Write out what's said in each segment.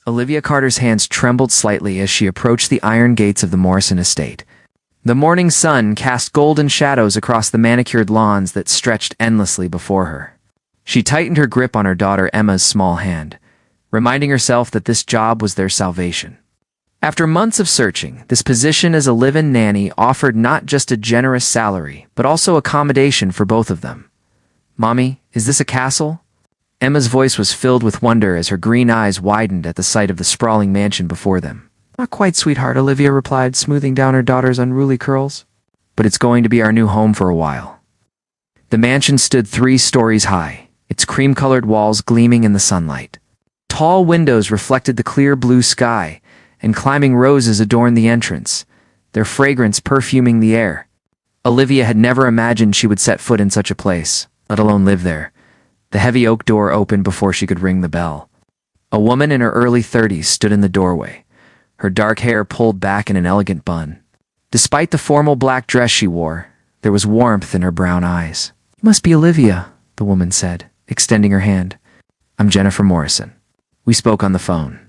Olivia Carter's hands trembled slightly as she approached the iron gates of the Morrison estate. The morning sun cast golden shadows across the manicured lawns that stretched endlessly before her. She tightened her grip on her daughter Emma's small hand, reminding herself that this job was their salvation. After months of searching, this position as a live-in nanny offered not just a generous salary, but also accommodation for both of them. "Mommy, is this a castle?" Emma's voice was filled with wonder as her green eyes widened at the sight of the sprawling mansion before them. "Not quite, sweetheart," Olivia replied, smoothing down her daughter's unruly curls. "But it's going to be our new home for a while." The mansion stood 3 stories high, its cream-colored walls gleaming in the sunlight. Tall windows reflected the clear blue sky, and climbing roses adorned the entrance, their fragrance perfuming the air. Olivia had never imagined she would set foot in such a place, let alone live there. The heavy oak door opened before she could ring the bell. A woman in her early 30s stood in the doorway, her dark hair pulled back in an elegant bun. Despite the formal black dress she wore, there was warmth in her brown eyes. "You must be Olivia," the woman said, extending her hand. "I'm Jennifer Morrison. We spoke on the phone."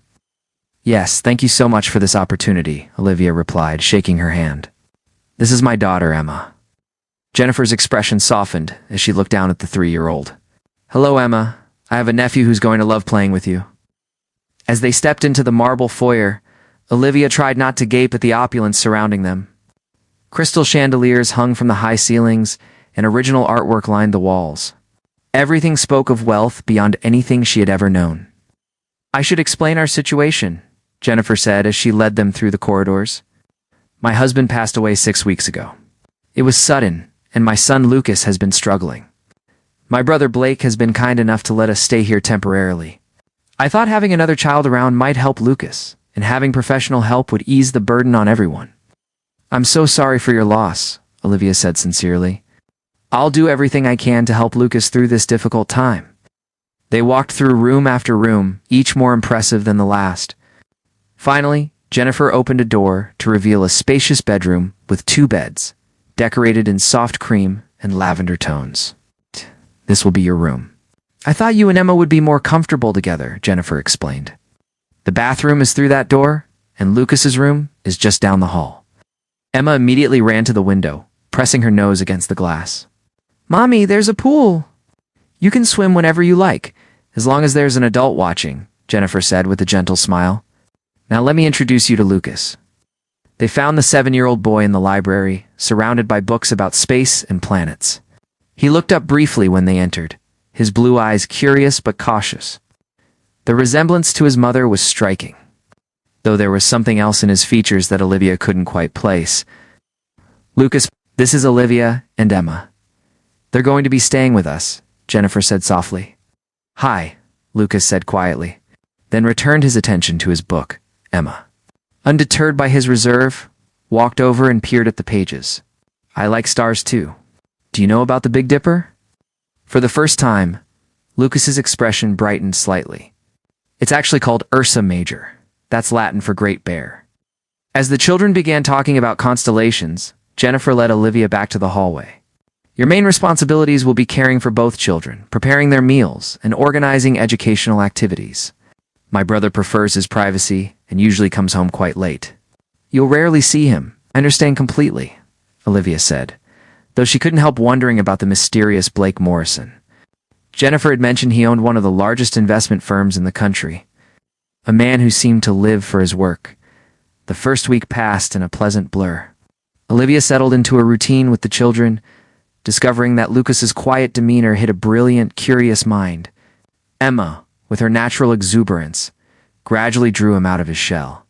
"Yes, thank you so much for this opportunity," Olivia replied, shaking her hand. "This is my daughter, Emma." Jennifer's expression softened as she looked down at the 3-year-old. "Hello, Emma. I have a nephew who's going to love playing with you." As they stepped into the marble foyer, Olivia tried not to gape at the opulence surrounding them. Crystal chandeliers hung from the high ceilings, and original artwork lined the walls. Everything spoke of wealth beyond anything she had ever known. "I should explain our situation," Jennifer said as she led them through the corridors. "My husband passed away 6 weeks ago. It was sudden, and my son Lucas has been struggling. My brother Blake has been kind enough to let us stay here temporarily. I thought having another child around might help Lucas, and having professional help would ease the burden on everyone." "I'm so sorry for your loss," Olivia said sincerely. "I'll do everything I can to help Lucas through this difficult time." They walked through room after room, each more impressive than the last. Finally, Jennifer opened a door to reveal a spacious bedroom with 2 beds, decorated in soft cream and lavender tones. "This will be your room." "I thought you and Emma would be more comfortable together," Jennifer explained. "The bathroom is through that door, and Lucas's room is just down the hall." Emma immediately ran to the window, pressing her nose against the glass. "Mommy, there's a pool." "You can swim whenever you like, as long as there's an adult watching," Jennifer said with a gentle smile. "Now let me introduce you to Lucas." They found the 7-year-old boy in the library, surrounded by books about space and planets. He looked up briefly when they entered, his blue eyes curious but cautious. The resemblance to his mother was striking, though there was something else in his features that Olivia couldn't quite place. "Lucas, this is Olivia and Emma. They're going to be staying with us," Jennifer said softly. "Hi," Lucas said quietly, then returned his attention to his book. Emma, undeterred by his reserve, walked over and peered at the pages. "I like stars too. Do you know about the Big Dipper?" For the first time, Lucas's expression brightened slightly. "It's actually called Ursa Major. That's Latin for Great Bear." As the children began talking about constellations, Jennifer led Olivia back to the hallway. "Your main responsibilities will be caring for both children, preparing their meals, and organizing educational activities. My brother prefers his privacy and usually comes home quite late. You'll rarely see him. I understand completely," Olivia said, though she couldn't help wondering about the mysterious Blake Morrison. Jennifer had mentioned he owned one of the largest investment firms in the country. A man who seemed to live for his work. The first week passed in a pleasant blur. Olivia settled into a routine with the children, discovering that Lucas's quiet demeanor hid a brilliant, curious mind. Emma, with her natural exuberance, gradually drew him out of his shell.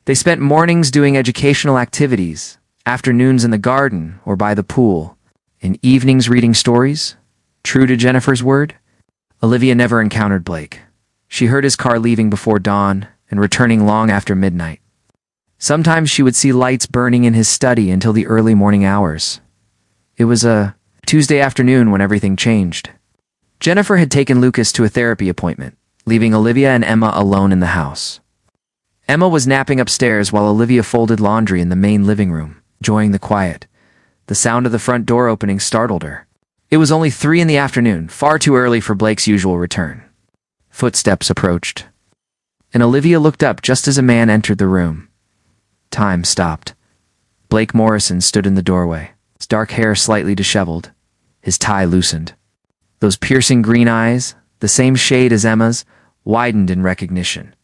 They spent mornings doing educational activities, afternoons in the garden or by the pool, and evenings reading stories. True to Jennifer's word, Olivia never encountered Blake. She heard his car leaving before dawn and returning long after midnight. Sometimes she would see lights burning in his study until the early morning hours. It was a Tuesday afternoon when everything changed. Jennifer had taken Lucas to a therapy appointment, leaving Olivia and Emma alone in the house. Emma was napping upstairs while Olivia folded laundry in the main living room, enjoying the quiet. The sound of the front door opening startled her. It was only 3 p.m, far too early for Blake's usual return. Footsteps approached. and Olivia looked up just as a man entered the room. Time stopped. Blake Morrison stood in the doorway, his dark hair slightly disheveled, his tie loosened. Those piercing green eyes, the same shade as Emma's, widened in recognition.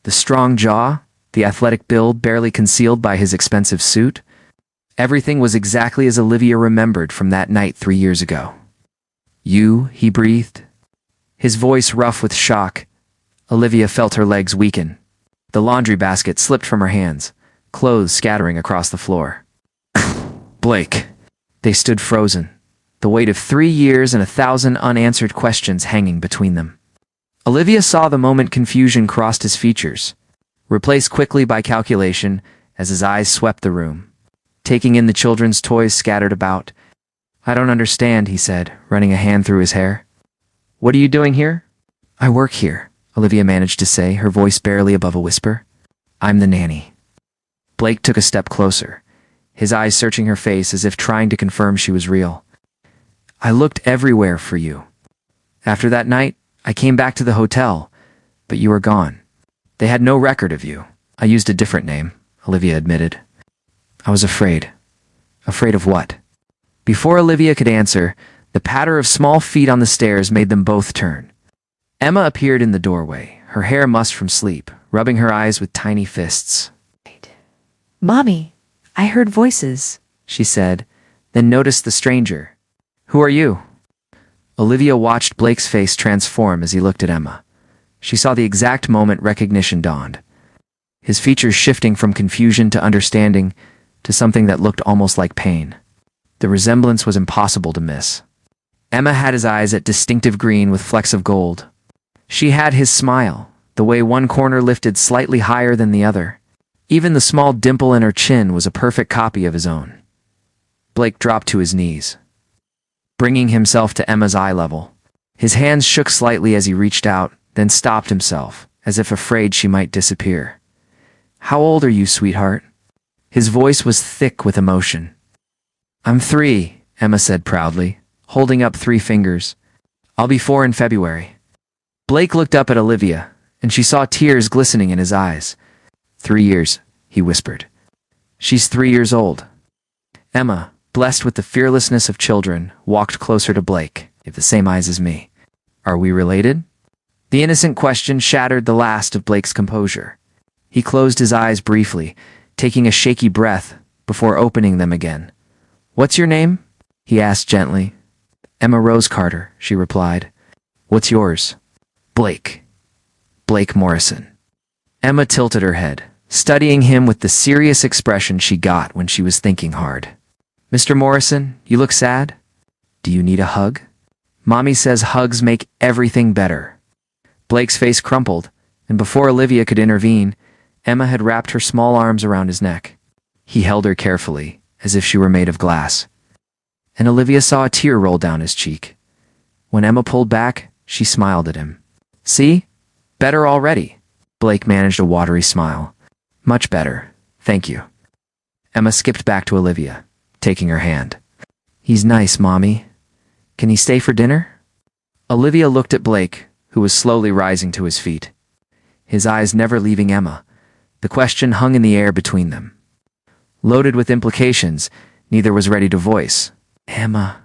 The strong jaw, the athletic build barely concealed by his expensive suit. Everything was exactly as Olivia remembered from that night 3 years ago. "You," he breathed. His voice rough with shock. Olivia felt her legs weaken. The laundry basket slipped from her hands, clothes scattering across the floor. Blake. They stood frozen, the weight of 3 years and 1,000 unanswered questions hanging between them. Olivia saw the moment confusion crossed his features, replaced quickly by calculation as his eyes swept the room, taking in the children's toys scattered about. "I don't understand," he said, running a hand through his hair. "What are you doing here?" "I work here," Olivia managed to say, her voice barely above a whisper. "I'm the nanny." Blake took a step closer, his eyes searching her face as if trying to confirm she was real. "I looked everywhere for you. After that night, I came back to the hotel, but you were gone. They had no record of you. I used a different name," Olivia admitted. "I was afraid." "Afraid of what?" Before Olivia could answer, the patter of small feet on the stairs made them both turn. Emma appeared in the doorway, her hair mussed from sleep, rubbing her eyes with tiny fists. "Mommy, I heard voices," she said, then noticed the stranger. "Who are you?" Olivia watched Blake's face transform as he looked at Emma. She saw the exact moment recognition dawned, his features shifting from confusion to understanding to something that looked almost like pain. The resemblance was impossible to miss. Emma had his eyes at distinctive green with flecks of gold. She had his smile, the way one corner lifted slightly higher than the other. Even the small dimple in her chin was a perfect copy of his own. Blake dropped to his knees, bringing himself to Emma's eye level. His hands shook slightly as he reached out, then stopped himself, as if afraid she might disappear. "How old are you, sweetheart?" His voice was thick with emotion. "I'm 3, Emma said proudly, holding up 3 fingers. "I'll be 4 in February." Blake looked up at Olivia, and she saw tears glistening in his eyes. 3 years, he whispered. "She's 3 years old." Emma, blessed with the fearlessness of children, walked closer to Blake. "You have the same eyes as me. Are we related?" The innocent question shattered the last of Blake's composure. He closed his eyes briefly, taking a shaky breath before opening them again. "What's your name?" he asked gently. "Emma Rose Carter," she replied. "What's yours?" "Blake. Blake Morrison." Emma tilted her head, studying him with the serious expression she got when she was thinking hard. "Mr. Morrison, you look sad. Do you need a hug?" "Mommy says hugs make everything better." Blake's face crumpled, and before Olivia could intervene, Emma had wrapped her small arms around his neck. He held her carefully, as if she were made of glass. And Olivia saw a tear roll down his cheek. When Emma pulled back, she smiled at him. "See? Better already." Blake managed a watery smile. "Much better, thank you." Emma skipped back to Olivia, taking her hand. "He's nice, Mommy. Can he stay for dinner?" Olivia looked at Blake, who was slowly rising to his feet. His eyes never leaving Emma, the question hung in the air between them. Loaded with implications, neither was ready to voice. "Emma,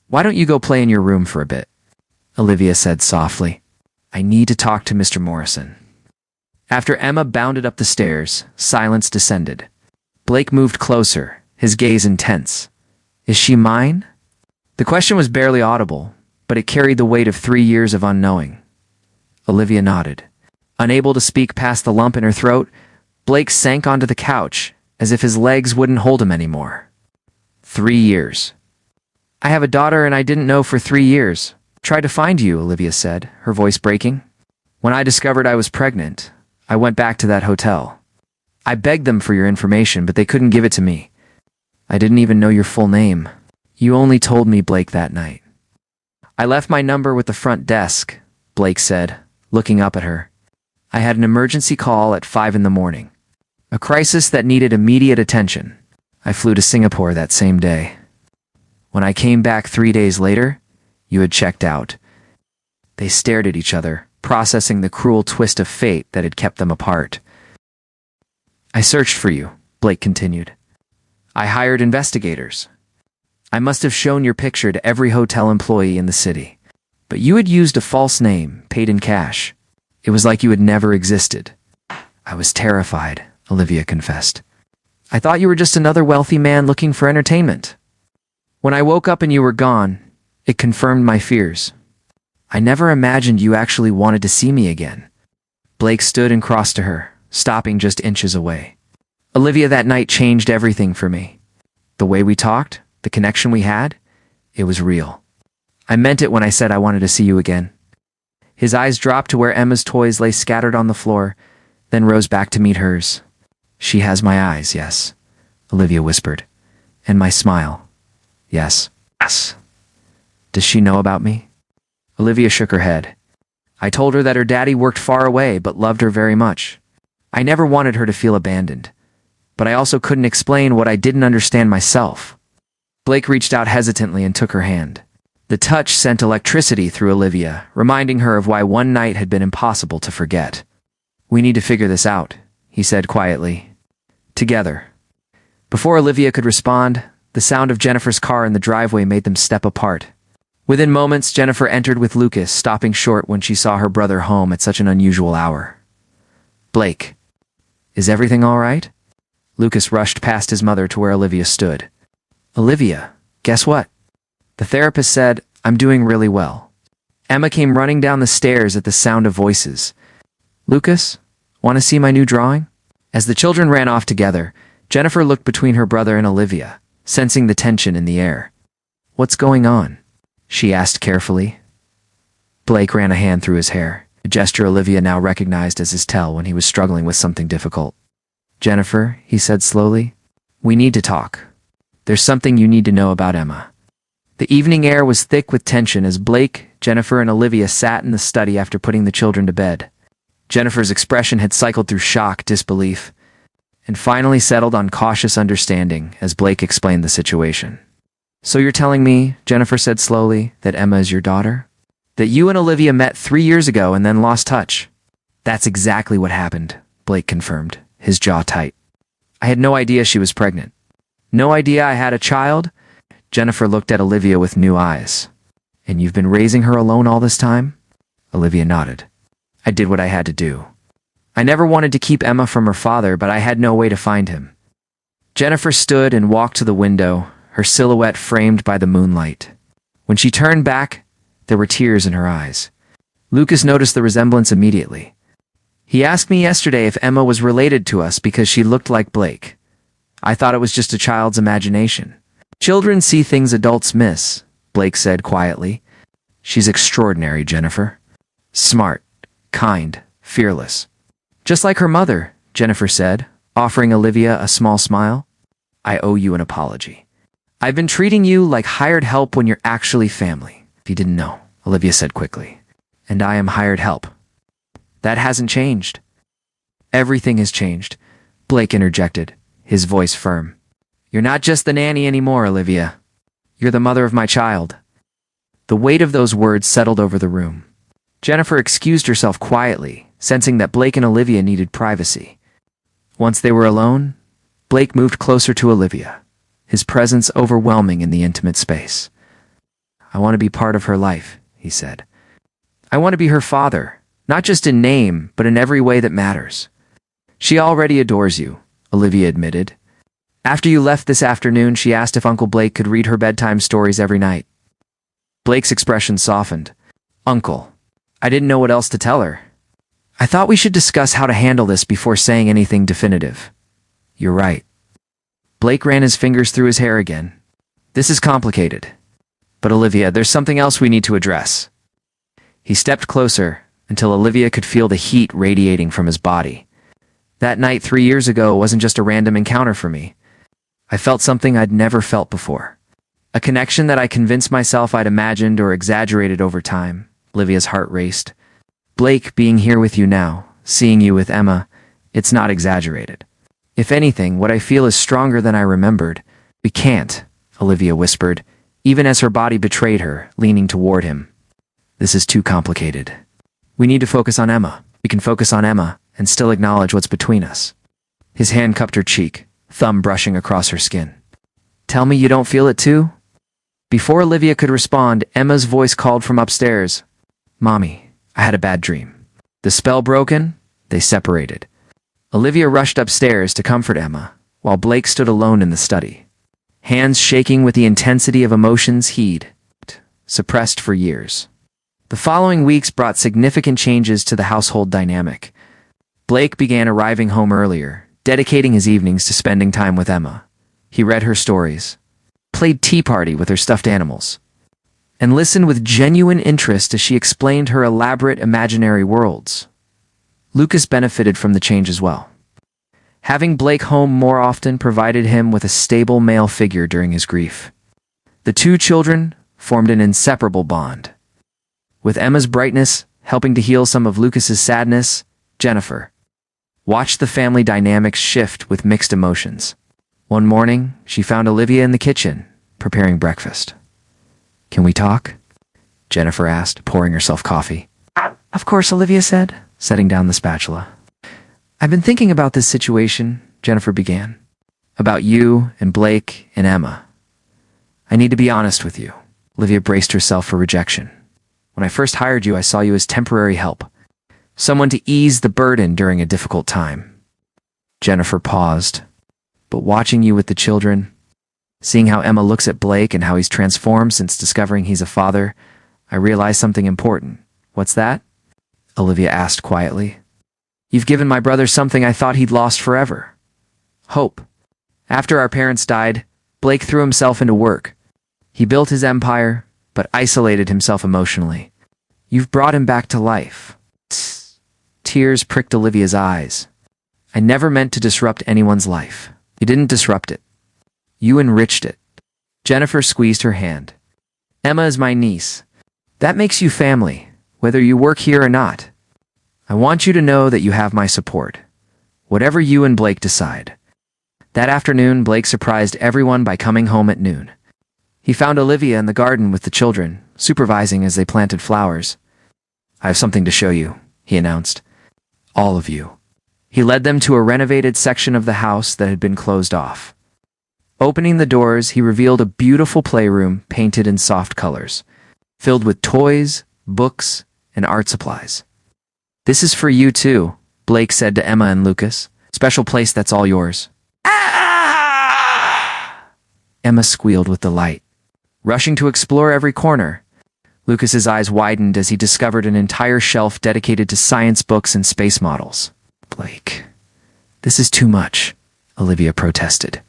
why don't you go play in your room for a bit?" Olivia said softly. "I need to talk to Mr. Morrison." After Emma bounded up the stairs, silence descended. Blake moved closer, his gaze intense. "Is she mine?" The question was barely audible, but it carried the weight of 3 years of unknowing. Olivia nodded. Unable to speak past the lump in her throat, Blake sank onto the couch, as if his legs wouldn't hold him anymore. 3 years. "I have a daughter and I didn't know for 3 years. Tried to find you," Olivia said, her voice breaking. "When I discovered I was pregnant, I went back to that hotel. I begged them for your information, but they couldn't give it to me. I didn't even know your full name. You only told me Blake that night." "I left my number with the front desk," Blake said, looking up at her. "I had an emergency call at 5 in the morning. A crisis that needed immediate attention. I flew to Singapore that same day. When I came back 3 days later, you had checked out." They stared at each other, processing the cruel twist of fate that had kept them apart. I searched for you, Blake continued. I hired investigators. I must have shown your picture to every hotel employee in the city. But you had used a false name, paid in cash. It was like you had never existed. I was terrified, Olivia confessed. I thought you were just another wealthy man looking for entertainment. When I woke up and you were gone, it confirmed my fears. I never imagined you actually wanted to see me again. Blake stood and crossed to her, stopping just inches away. Olivia, that night changed everything for me. The way we talked, the connection we had, it was real. I meant it when I said I wanted to see you again. His eyes dropped to where Emma's toys lay scattered on the floor, then rose back to meet hers. She has my eyes, yes, Olivia whispered. And my smile. Yes. Yes. Does she know about me? Olivia shook her head. I told her that her daddy worked far away but loved her very much. I never wanted her to feel abandoned. But I also couldn't explain what I didn't understand myself. Blake reached out hesitantly and took her hand. The touch sent electricity through Olivia, reminding her of why one night had been impossible to forget. We need to figure this out, he said quietly. Together. Before Olivia could respond, the sound of Jennifer's car in the driveway made them step apart. Within moments, Jennifer entered with Lucas, stopping short when she saw her brother home at such an unusual hour. Blake, is everything all right? Lucas rushed past his mother to where Olivia stood. Olivia, guess what? The therapist said, I'm doing really well. Emma came running down the stairs at the sound of voices. Lucas, want to see my new drawing? As the children ran off together, Jennifer looked between her brother and Olivia, sensing the tension in the air. What's going on? She asked carefully. Blake ran a hand through his hair, a gesture Olivia now recognized as his tell when he was struggling with something difficult. Jennifer, he said slowly, we need to talk. There's something you need to know about Emma. The evening air was thick with tension as Blake, Jennifer, and Olivia sat in the study after putting the children to bed. Jennifer's expression had cycled through shock, disbelief, and finally settled on cautious understanding as Blake explained the situation. So you're telling me, Jennifer said slowly, that Emma is your daughter? That you and Olivia met 3 years ago and then lost touch? That's exactly what happened, Blake confirmed, his jaw tight. I had no idea she was pregnant. No idea I had a child? Jennifer looked at Olivia with new eyes. And you've been raising her alone all this time? Olivia nodded. I did what I had to do. I never wanted to keep Emma from her father, but I had no way to find him. Jennifer stood and walked to the window, her silhouette framed by the moonlight. When she turned back, there were tears in her eyes. Lucas noticed the resemblance immediately. He asked me yesterday if Emma was related to us because she looked like Blake. I thought it was just a child's imagination. Children see things adults miss, Blake said quietly. She's extraordinary, Jennifer. Smart, kind, fearless. Just like her mother, Jennifer said, offering Olivia a small smile. I owe you an apology. I've been treating you like hired help when you're actually family. If you didn't know, Olivia said quickly. And I am hired help. That hasn't changed. Everything has changed, Blake interjected, his voice firm. You're not just the nanny anymore, Olivia. You're the mother of my child. The weight of those words settled over the room. Jennifer excused herself quietly, sensing that Blake and Olivia needed privacy. Once they were alone, Blake moved closer to Olivia, his presence overwhelming in the intimate space. I want to be part of her life, he said. I want to be her father, not just in name, but in every way that matters. She already adores you, Olivia admitted. After you left this afternoon, she asked if Uncle Blake could read her bedtime stories every night. Blake's expression softened. Uncle. I didn't know what else to tell her. I thought we should discuss how to handle this before saying anything definitive. You're right. Blake ran his fingers through his hair again. This is complicated. But Olivia, there's something else we need to address. He stepped closer until Olivia could feel the heat radiating from his body. That night 3 years ago wasn't just a random encounter for me. I felt something I'd never felt before. A connection that I convinced myself I'd imagined or exaggerated over time. Olivia's heart raced. Blake, being here with you now, seeing you with Emma, it's not exaggerated. If anything, what I feel is stronger than I remembered. We can't, Olivia whispered, even as her body betrayed her, leaning toward him. This is too complicated. We need to focus on Emma. We can focus on Emma and still acknowledge what's between us. His hand cupped her cheek, thumb brushing across her skin. Tell me you don't feel it too? Before Olivia could respond, Emma's voice called from upstairs. Mommy, I had a bad dream. The spell broken? They separated. Olivia rushed upstairs to comfort Emma, while Blake stood alone in the study, hands shaking with the intensity of emotions he'd suppressed for years. The following weeks brought significant changes to the household dynamic. Blake began arriving home earlier, dedicating his evenings to spending time with Emma. He read her stories, played tea party with her stuffed animals, and listened with genuine interest as she explained her elaborate imaginary worlds. Lucas benefited from the change as well. Having Blake home more often provided him with a stable male figure during his grief. The two children formed an inseparable bond. With Emma's brightness helping to heal some of Lucas's sadness, Jennifer watched the family dynamics shift with mixed emotions. One morning, she found Olivia in the kitchen, preparing breakfast. Can we talk? Jennifer asked, pouring herself coffee. Of course, Olivia said, setting down the spatula. I've been thinking about this situation, Jennifer began. About you and Blake and Emma. I need to be honest with you. Olivia braced herself for rejection. When I first hired you, I saw you as temporary help. Someone to ease the burden during a difficult time. Jennifer paused. But watching you with the children, seeing how Emma looks at Blake and how he's transformed since discovering he's a father, I realized something important. What's that? Olivia asked quietly. You've given my brother something I thought he'd lost forever. Hope. After our parents died, Blake threw himself into work. He built his empire, but isolated himself emotionally. You've brought him back to life. Tears pricked Olivia's eyes. I never meant to disrupt anyone's life. You didn't disrupt it. You enriched it. Jennifer squeezed her hand. Emma is my niece. That makes you family, whether you work here or not. I want you to know that you have my support. Whatever you and Blake decide. That afternoon, Blake surprised everyone by coming home at noon. He found Olivia in the garden with the children, supervising as they planted flowers. I have something to show you, he announced. All of you. He led them to a renovated section of the house that had been closed off. Opening the doors, he revealed a beautiful playroom painted in soft colors, filled with toys, books, and art supplies. This is for you too, Blake said to Emma and Lucas. Special place that's all yours. Ah! Emma squealed with delight, rushing to explore every corner. Lucas's eyes widened as he discovered an entire shelf dedicated to science books and space models. Blake, this is too much, Olivia protested.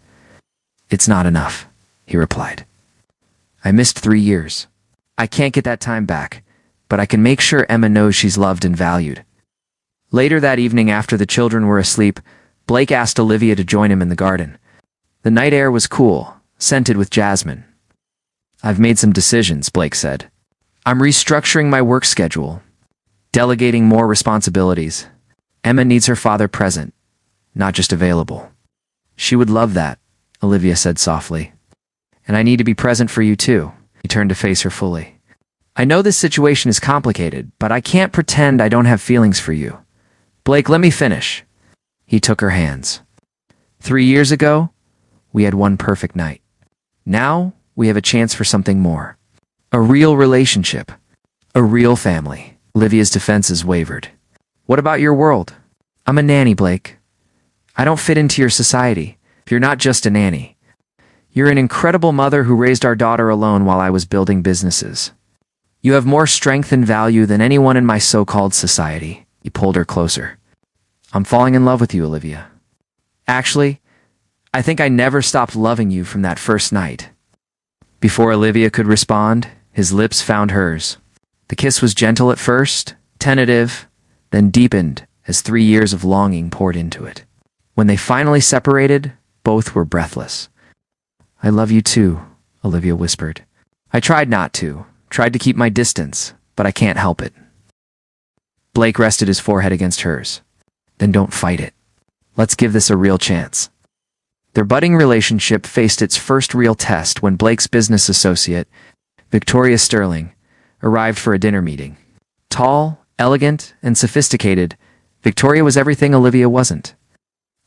It's not enough, he replied. I missed 3 years. I can't get that time back, but I can make sure Emma knows she's loved and valued. Later that evening, after the children were asleep, Blake asked Olivia to join him in the garden. The night air was cool, scented with jasmine. I've made some decisions, Blake said. I'm restructuring my work schedule, delegating more responsibilities. Emma needs her father present, not just available. She would love that, Olivia said softly. And I need to be present for you too. He turned to face her fully. I know this situation is complicated, but I can't pretend I don't have feelings for you. Blake, let me finish. He took her hands. 3 years ago, we had one perfect night. Now, we have a chance for something more. A real relationship. A real family. Olivia's defenses wavered. What about your world? I'm a nanny, Blake. I don't fit into your society. You're not just a nanny. You're an incredible mother who raised our daughter alone while I was building businesses. You have more strength and value than anyone in my so-called society. He pulled her closer. I'm falling in love with you, Olivia. Actually, I think I never stopped loving you from that first night. Before Olivia could respond, his lips found hers. The kiss was gentle at first, tentative, then deepened as 3 years of longing poured into it. When they finally separated, both were breathless. I love you too, Olivia whispered. I tried not to, tried to keep my distance, but I can't help it. Blake rested his forehead against hers. Then don't fight it. Let's give this a real chance. Their budding relationship faced its first real test when Blake's business associate, Victoria Sterling, arrived for a dinner meeting. Tall, Elegant and sophisticated, Victoria was everything Olivia wasn't.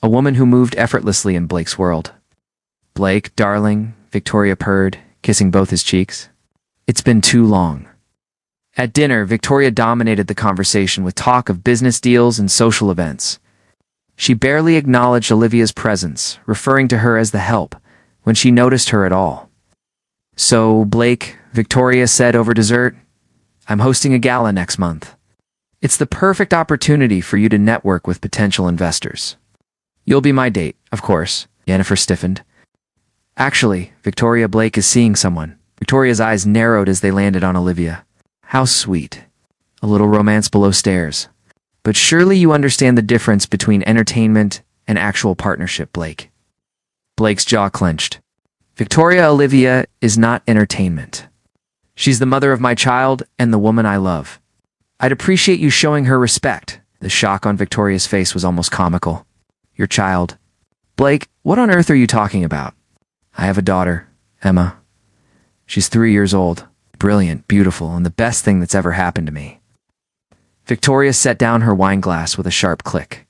A woman who moved effortlessly in Blake's world. "Blake, darling," Victoria purred, kissing both his cheeks. "It's been too long." At dinner, Victoria dominated the conversation with talk of business deals and social events. She barely acknowledged Olivia's presence, referring to her as the help, when she noticed her at all. "So, Blake," Victoria said over dessert, "I'm hosting a gala next month. It's the perfect opportunity for you to network with potential investors. You'll be my date, of course." Jennifer stiffened. "Actually, Victoria, Blake is seeing someone." Victoria's eyes narrowed as they landed on Olivia. "How sweet. A little romance below stairs. But surely you understand the difference between entertainment and actual partnership, Blake." Blake's jaw clenched. "Victoria, Olivia is not entertainment. She's the mother of my child and the woman I love. I'd appreciate you showing her respect." The shock on Victoria's face was almost comical. "Your child? Blake, what on earth are you talking about?" "I have a daughter, Emma. She's 3 years old, brilliant, beautiful, and the best thing that's ever happened to me." Victoria set down her wine glass with a sharp click.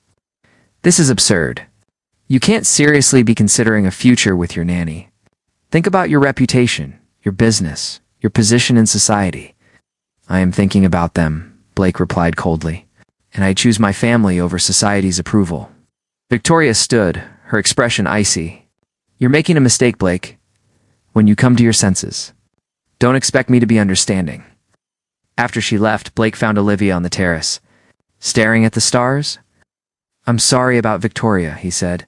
"This is absurd. You can't seriously be considering a future with your nanny. Think about your reputation, your business, your position in society." "I am thinking about them," Blake replied coldly, "and I choose my family over society's approval." Victoria stood, her expression icy. "You're making a mistake, Blake. When you come to your senses, don't expect me to be understanding." After she left, Blake found Olivia on the terrace, staring at the stars. "I'm sorry about Victoria," he said,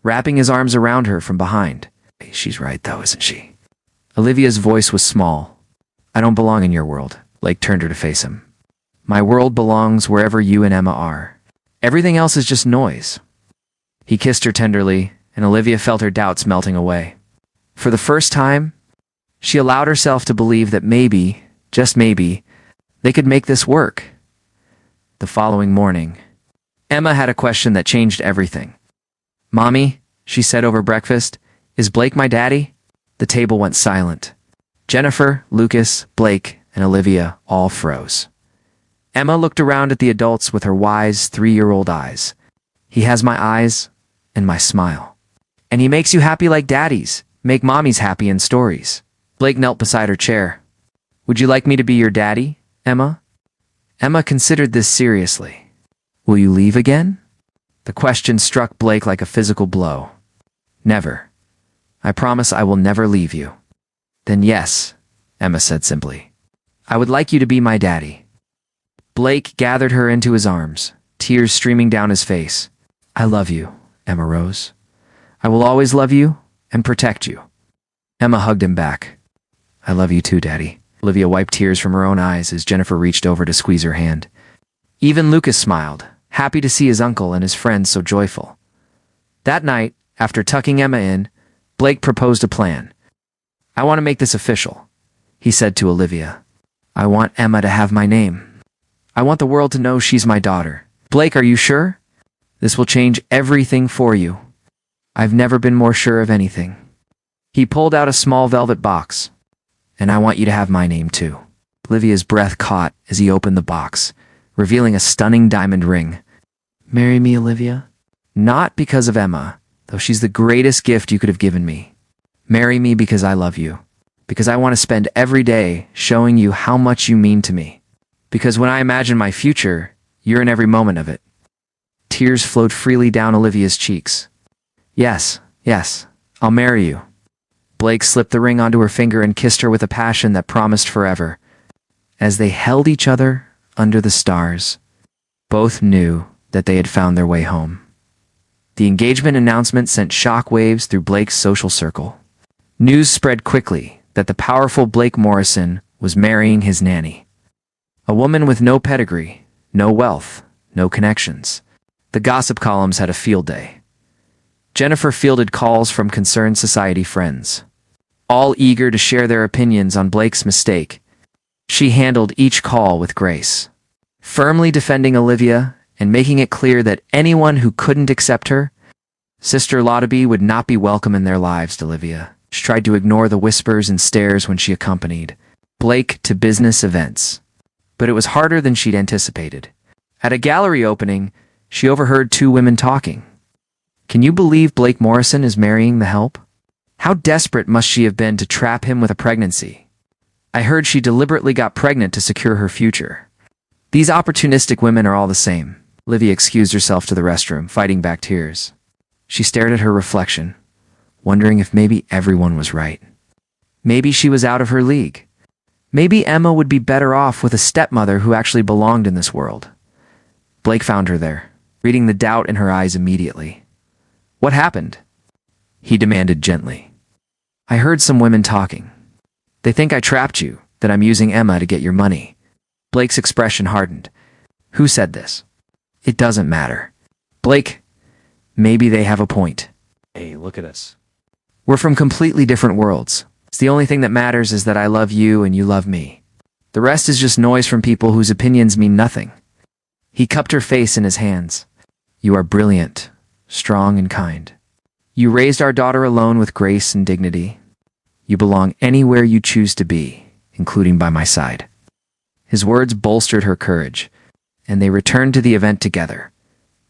wrapping his arms around her from behind. "She's right, though, isn't she?" Olivia's voice was small. "I don't belong in your world." Blake turned her to face him. "My world belongs wherever you and Emma are. Everything else is just noise." He kissed her tenderly, and Olivia felt her doubts melting away. For the first time, she allowed herself to believe that maybe, just maybe, they could make this work. The following morning, Emma had a question that changed everything. "Mommy," she said over breakfast, "is Blake my daddy?" The table went silent. Jennifer, Lucas, Blake, and Olivia all froze. Emma looked around at the adults with her wise 3-year-old eyes. "He has my eyes and my smile. And he makes you happy like daddies make mommies happy in stories." Blake knelt beside her chair. "Would you like me to be your daddy, Emma?" Emma considered this seriously. "Will you leave again?" The question struck Blake like a physical blow. "Never. I promise I will never leave you." "Then yes," Emma said simply. "I would like you to be my daddy." Blake gathered her into his arms, tears streaming down his face. "I love you, Emma Rose. I will always love you and protect you." Emma hugged him back. "I love you too, Daddy." Olivia wiped tears from her own eyes as Jennifer reached over to squeeze her hand. Even Lucas smiled, happy to see his uncle and his friends so joyful. That night, after tucking Emma in, Blake proposed a plan. "I want to make this official," he said to Olivia. "I want Emma to have my name. I want the world to know she's my daughter." "Blake, are you sure? This will change everything for you." "I've never been more sure of anything." He pulled out a small velvet box. "And I want you to have my name too." Olivia's breath caught as he opened the box, revealing a stunning diamond ring. "Marry me, Olivia?" "Not because of Emma, though she's the greatest gift you could have given me. Marry me because I love you. Because I want to spend every day showing you how much you mean to me. Because when I imagine my future, you're in every moment of it." Tears flowed freely down Olivia's cheeks. Yes, I'll marry you." Blake slipped the ring onto her finger and kissed her with a passion that promised forever. As they held each other under the stars, both knew that they had found their way home. The engagement announcement sent shock waves through Blake's social circle. News spread quickly that the powerful Blake Morrison was marrying his nanny. A woman with no pedigree, no wealth, no connections. The gossip columns had a field day. Jennifer fielded calls from concerned society friends, all eager to share their opinions on Blake's mistake. She handled each call with grace, firmly defending Olivia and making it clear that anyone who couldn't accept her, Sister Laudaby, would not be welcome in their lives. Olivia, she tried to ignore the whispers and stares when she accompanied Blake to business events. but it was harder than she'd anticipated. At a gallery opening, she overheard two women talking. Can you believe Blake Morrison is marrying the help? How desperate must she have been to trap him with a pregnancy? I heard she deliberately got pregnant to secure her future. These opportunistic women are all the same. Olivia excused herself to the restroom, fighting back tears. She stared at her reflection, wondering if maybe everyone was right. Maybe she was out of her league. Maybe Emma would be better off with a stepmother who actually belonged in this world. Blake found her there, reading the doubt in her eyes immediately. What happened? He demanded gently. I heard some women talking. They think I trapped you, that I'm using Emma to get your money. Blake's expression hardened. Who said this? It doesn't matter. Blake, maybe they have a point. Hey, look at us. We're from completely different worlds. It's the only thing that matters is that I love you and you love me. The rest is just noise from people whose opinions mean nothing. He cupped her face in his hands. You are brilliant, strong and kind. You raised our daughter alone with grace and dignity. You belong anywhere you choose to be, including by my side. His words bolstered her courage, and they returned to the event together,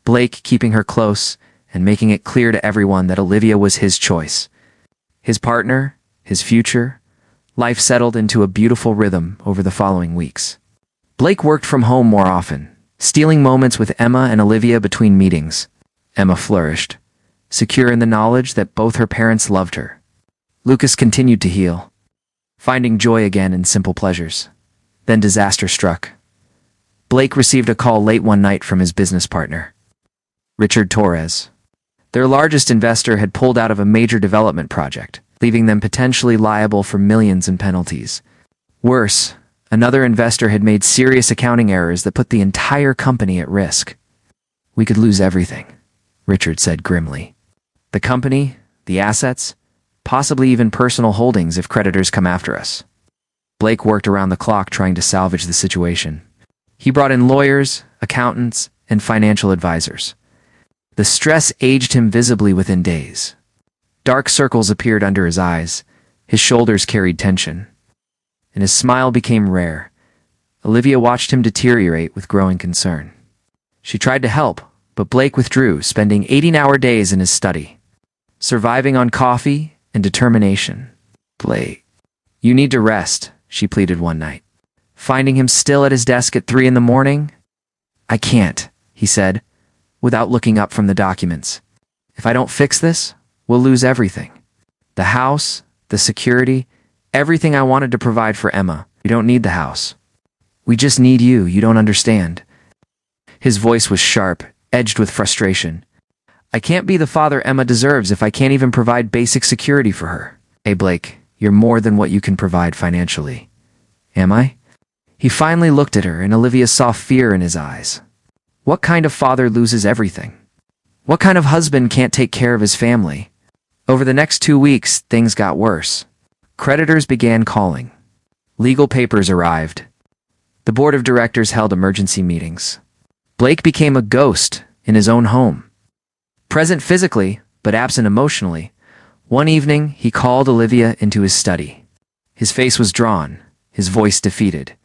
Blake keeping her close and making it clear to everyone that Olivia was his choice. His partner, his future. Life settled into a beautiful rhythm over the following weeks. Blake worked from home more often, stealing moments with Emma and Olivia between meetings. Emma flourished, secure in the knowledge that both her parents loved her. Lucas continued to heal, finding joy again in simple pleasures. Then disaster struck. Blake received a call late one night from his business partner, Richard Torres. Their largest investor had pulled out of a major development project, leaving them potentially liable for millions in penalties. Worse, another investor had made serious accounting errors that put the entire company at risk. We could lose everything, Richard said grimly. The company, the assets, possibly even personal holdings if creditors come after us. Blake worked around the clock trying to salvage the situation. He brought in lawyers, accountants, and financial advisors. The stress aged him visibly within days. Dark circles appeared under his eyes, his shoulders carried tension, and his smile became rare. Olivia watched him deteriorate with growing concern. She tried to help, but Blake withdrew, spending 18-hour days in his study, surviving on coffee and determination. Blake, you need to rest, she pleaded one night, finding him still at his desk at 3 a.m. I can't, he said, without looking up from the documents. If I don't fix this, we'll lose everything. The house, the security, everything I wanted to provide for Emma. You don't need the house. We just need you, you don't understand. His voice was sharp, edged with frustration. I can't be the father Emma deserves if I can't even provide basic security for her. Hey Blake, you're more than what you can provide financially. Am I? He finally looked at her and Olivia saw fear in his eyes. What kind of father loses everything? What kind of husband can't take care of his family? Over the next 2 weeks, things got worse. Creditors began calling. Legal papers arrived. The board of directors held emergency meetings. Blake became a ghost in his own home. Present physically, but absent emotionally, one evening he called Olivia into his study. His face was drawn, his voice defeated.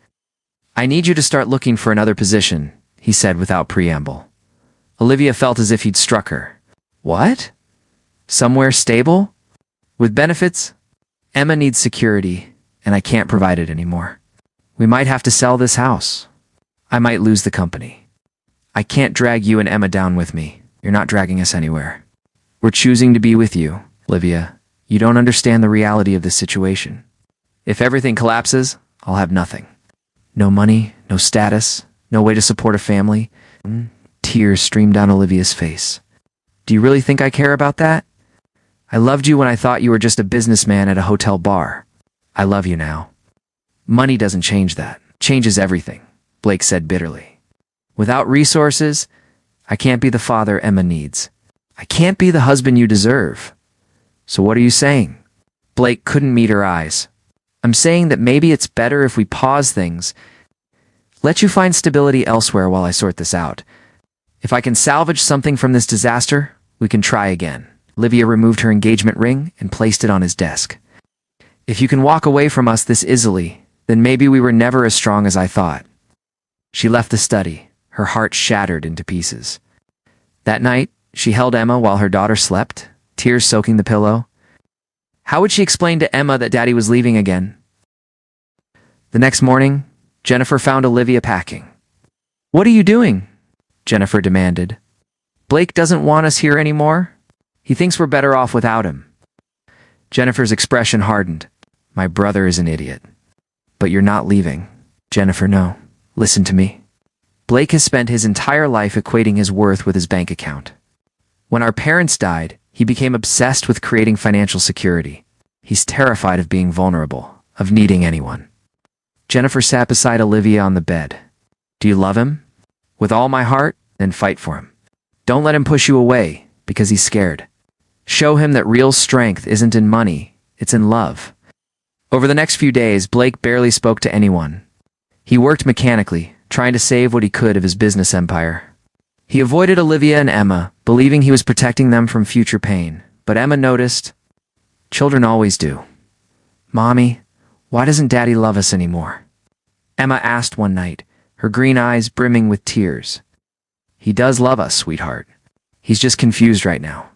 I need you to start looking for another position, he said without preamble. Olivia felt as if he'd struck her. What? Somewhere stable? With benefits? Emma needs security, and I can't provide it anymore. We might have to sell this house. I might lose the company. I can't drag you and Emma down with me. You're not dragging us anywhere. We're choosing to be with you, Olivia. You don't understand the reality of this situation. If everything collapses, I'll have nothing. No money, no status, no way to support a family. Tears streamed down Olivia's face. Do you really think I care about that? I loved you when I thought you were just a businessman at a hotel bar. I love you now. Money doesn't change that. Changes everything, Blake said bitterly. Without resources, I can't be the father Emma needs. I can't be the husband you deserve. So what are you saying? Blake couldn't meet her eyes. I'm saying that maybe it's better if we pause things. Let you find stability elsewhere while I sort this out. If I can salvage something from this disaster, we can try again. Olivia removed her engagement ring and placed it on his desk. If you can walk away from us this easily, then maybe we were never as strong as I thought. She left the study, her heart shattered into pieces. That night, she held Emma while her daughter slept, tears soaking the pillow. How would she explain to Emma that Daddy was leaving again? The next morning, Jennifer found Olivia packing. "What are you doing?" Jennifer demanded. "Blake doesn't want us here anymore. He thinks we're better off without him." Jennifer's expression hardened. "My brother is an idiot. But you're not leaving." "Jennifer, no. Listen to me. Blake has spent his entire life equating his worth with his bank account. When our parents died, he became obsessed with creating financial security. He's terrified of being vulnerable, of needing anyone." Jennifer sat beside Olivia on the bed. "Do you love him? With all my heart, then fight for him. Don't let him push you away because he's scared. Show him that real strength isn't in money, it's in love." Over the next few days, Blake barely spoke to anyone. He worked mechanically, trying to save what he could of his business empire. He avoided Olivia and Emma, believing he was protecting them from future pain. But Emma noticed. Children always do. "Mommy, why doesn't Daddy love us anymore?" Emma asked one night, her green eyes brimming with tears. "He does love us, sweetheart. He's just confused right now.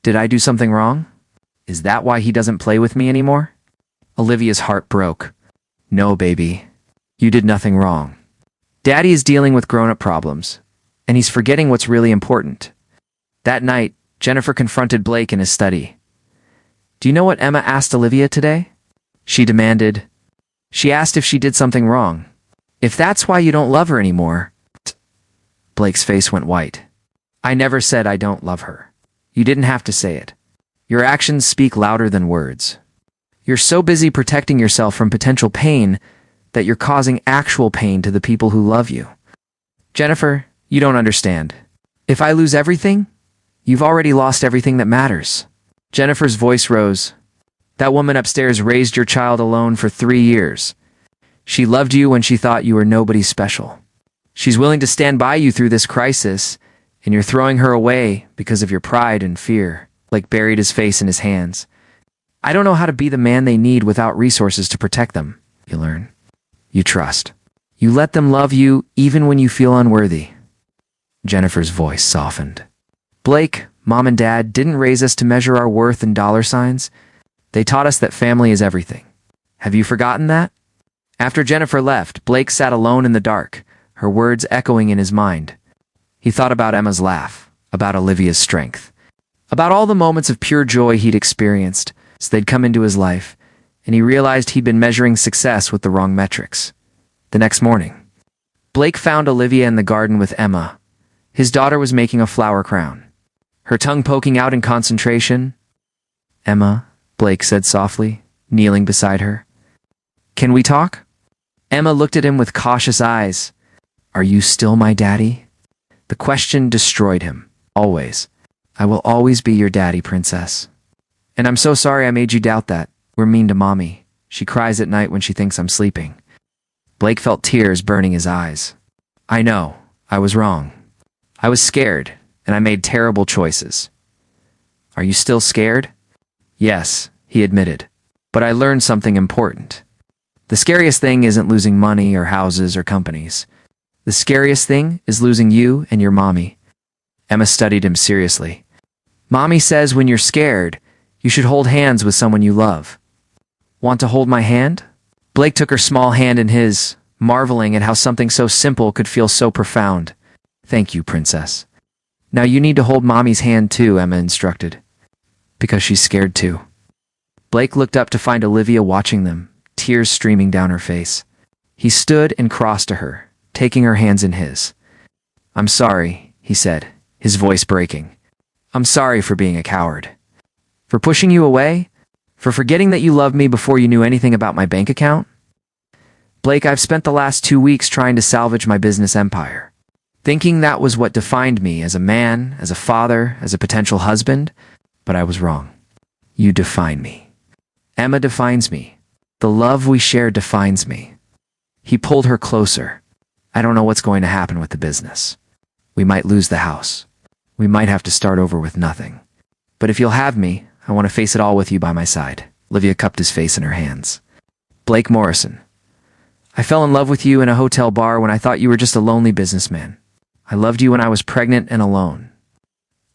Did I do something wrong? Is that why he doesn't play with me anymore?" Olivia's heart broke. "No, baby. You did nothing wrong. Daddy is dealing with grown-up problems, and he's forgetting what's really important." That night, Jennifer confronted Blake in his study. "Do you know what Emma asked Olivia today?" She demanded. "She asked if she did something wrong. If that's why you don't love her anymore." Blake's face went white. "I never said I don't love her. You didn't have to say it. Your actions speak louder than words. You're so busy protecting yourself from potential pain that you're causing actual pain to the people who love you. Jennifer, you don't understand. If I lose everything, you've already lost everything that matters." Jennifer's voice rose. "That woman upstairs raised your child alone for 3 years. She loved you when she thought you were nobody special. She's willing to stand by you through this crisis, and you're throwing her away because of your pride and fear." Blake buried his face in his hands. "I don't know how to be the man they need without resources to protect them." You learn. You trust. You let them love you even when you feel unworthy. Jennifer's voice softened. "Blake, Mom and Dad didn't raise us to measure our worth in dollar signs. They taught us that family is everything. Have you forgotten that?" After Jennifer left, Blake sat alone in the dark, her words echoing in his mind. He thought about Emma's laugh, about Olivia's strength, about all the moments of pure joy he'd experienced as they'd come into his life, and he realized he'd been measuring success with the wrong metrics. The next morning, Blake found Olivia in the garden with Emma. His daughter was making a flower crown, her tongue poking out in concentration. "Emma," Blake said softly, kneeling beside her. "Can we talk?" Emma looked at him with cautious eyes. "Are you still my daddy?" The question destroyed him. "Always. I will always be your daddy, princess. And I'm so sorry I made you doubt that. We're mean to Mommy. She cries at night when she thinks I'm sleeping." Blake felt tears burning his eyes. "I know. I was wrong. I was scared, and I made terrible choices." "Are you still scared?" "Yes," he admitted. "But I learned something important. The scariest thing isn't losing money or houses or companies. The scariest thing is losing you and your mommy." Emma studied him seriously. "Mommy says when you're scared, you should hold hands with someone you love." "Want to hold my hand?" Blake took her small hand in his, marveling at how something so simple could feel so profound. "Thank you, princess." "Now you need to hold Mommy's hand too," Emma instructed. "Because she's scared too." Blake looked up to find Olivia watching them, tears streaming down her face. He stood and crossed to her, taking her hands in his. "I'm sorry," he said, his voice breaking. "I'm sorry for being a coward. For pushing you away? For forgetting that you loved me before you knew anything about my bank account? Blake, I've spent the last 2 weeks trying to salvage my business empire, thinking that was what defined me as a man, as a father, as a potential husband, but I was wrong. You define me. Emma defines me. The love we share defines me." He pulled her closer. "I don't know what's going to happen with the business. We might lose the house. We might have to start over with nothing. But if you'll have me, I want to face it all with you by my side." Olivia cupped his face in her hands. "Blake Morrison, I fell in love with you in a hotel bar when I thought you were just a lonely businessman. I loved you when I was pregnant and alone.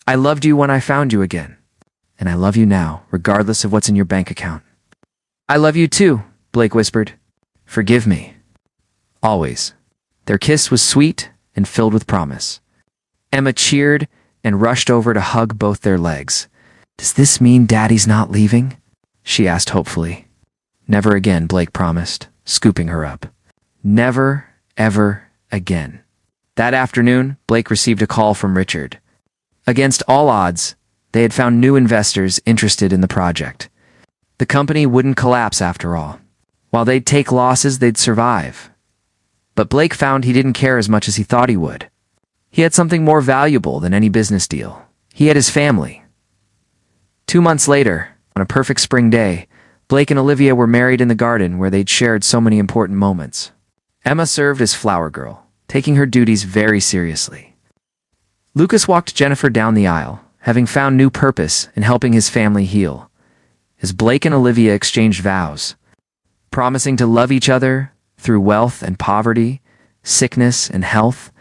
I loved you when I found you again. And I love you now, regardless of what's in your bank account. I love you too, Blake whispered. Forgive me. Always. Their kiss was sweet and filled with promise. Emma cheered and rushed over to hug both their legs. Does this mean Daddy's not leaving? She asked hopefully. Never again, Blake promised, scooping her up. Never, ever again. That afternoon, Blake received a call from Richard. Against all odds, they had found new investors interested in the project. The company wouldn't collapse after all. While they'd take losses, they'd survive. But Blake found he didn't care as much as he thought he would. He had something more valuable than any business deal. He had his family. 2 months later, on a perfect spring day, Blake and Olivia were married in the garden where they'd shared so many important moments. Emma served as flower girl, taking her duties very seriously. Lucas walked Jennifer down the aisle, having found new purpose in helping his family heal. As Blake and Olivia exchanged vows, promising to love each other through wealth and poverty, sickness and health,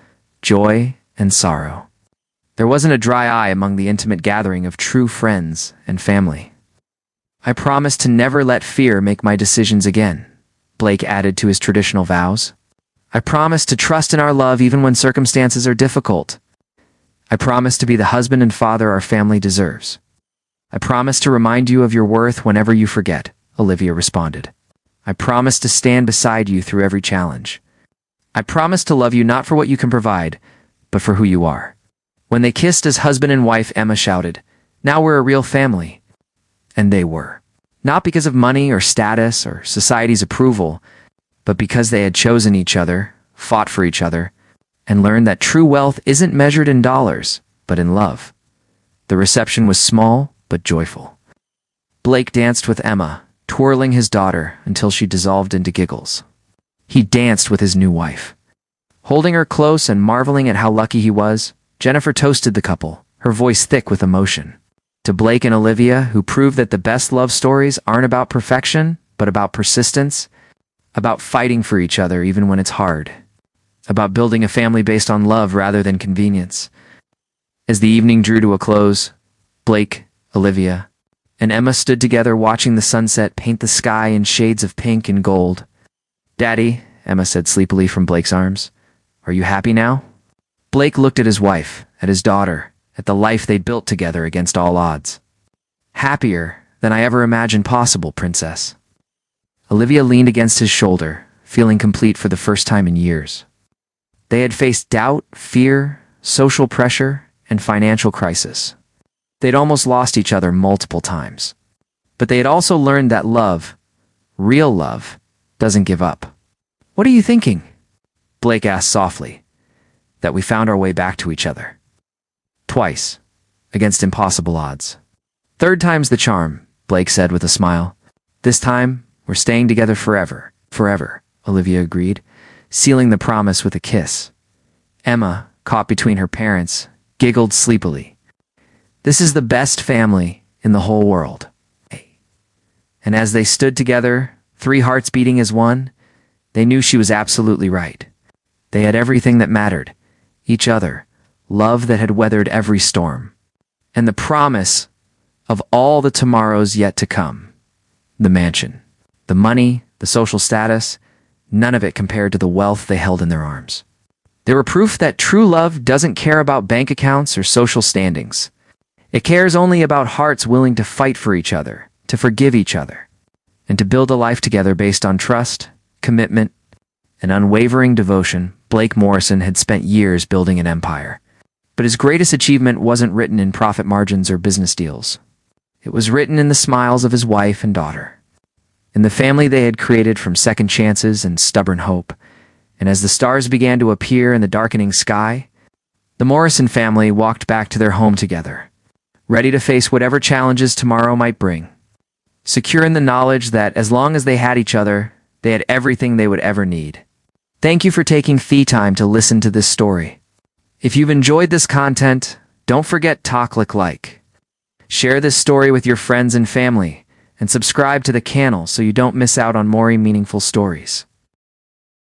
joy and sorrow. There wasn't a dry eye among the intimate gathering of true friends and family. I promise to never let fear make my decisions again, Blake added to his traditional vows. I promise to trust in our love even when circumstances are difficult. I promise to be the husband and father our family deserves. I promise to remind you of your worth whenever you forget, Olivia responded. I promise to stand beside you through every challenge. I promise to love you not for what you can provide, but for who you are. When they kissed as husband and wife, Emma shouted, "Now we're a real family." And they were. Not because of money or status or society's approval, but because they had chosen each other, fought for each other, and learned that true wealth isn't measured in dollars, but in love. The reception was small, but joyful. Blake danced with Emma, twirling his daughter until she dissolved into giggles. He danced with his new wife. Holding her close and marveling at how lucky he was, Jennifer toasted the couple, her voice thick with emotion. To Blake and Olivia, who proved that the best love stories aren't about perfection, but about persistence, about fighting for each other even when it's hard, about building a family based on love rather than convenience. As the evening drew to a close, Blake, Olivia, and Emma stood together watching the sunset paint the sky in shades of pink and gold. "Daddy," Emma said sleepily from Blake's arms, "are you happy now?" Blake looked at his wife, at his daughter, at the life they'd built together against all odds. "Happier than I ever imagined possible, Princess." Olivia leaned against his shoulder, feeling complete for the first time in years. They had faced doubt, fear, social pressure, and financial crisis. They'd almost lost each other multiple times. But they had also learned that love, real love, doesn't give up. "What are you thinking?" Blake asked softly. "That we found our way back to each other. Twice, against impossible odds. Third time's the charm," Blake said with a smile. "This time, we're staying together forever, forever," Olivia agreed, sealing the promise with a kiss. Emma, caught between her parents, giggled sleepily. "This is the best family in the whole world." And as they stood together, 3 hearts beating as one, they knew she was absolutely right. They had everything that mattered, each other, love that had weathered every storm, and the promise of all the tomorrows yet to come. The mansion, the money, the social status, none of it compared to the wealth they held in their arms. They were proof that true love doesn't care about bank accounts or social standings. It cares only about hearts willing to fight for each other, to forgive each other, and to build a life together based on trust, commitment, and unwavering devotion. Blake Morrison had spent years building an empire. But his greatest achievement wasn't written in profit margins or business deals. It was written in the smiles of his wife and daughter, in the family they had created from second chances and stubborn hope. And as the stars began to appear in the darkening sky, the Morrison family walked back to their home together, ready to face whatever challenges tomorrow might bring, secure in the knowledge that as long as they had each other, they had everything they would ever need. Thank you for taking the time to listen to this story. If you've enjoyed this content, don't forget to click like. Share this story with your friends and family, and subscribe to the channel so you don't miss out on more meaningful stories.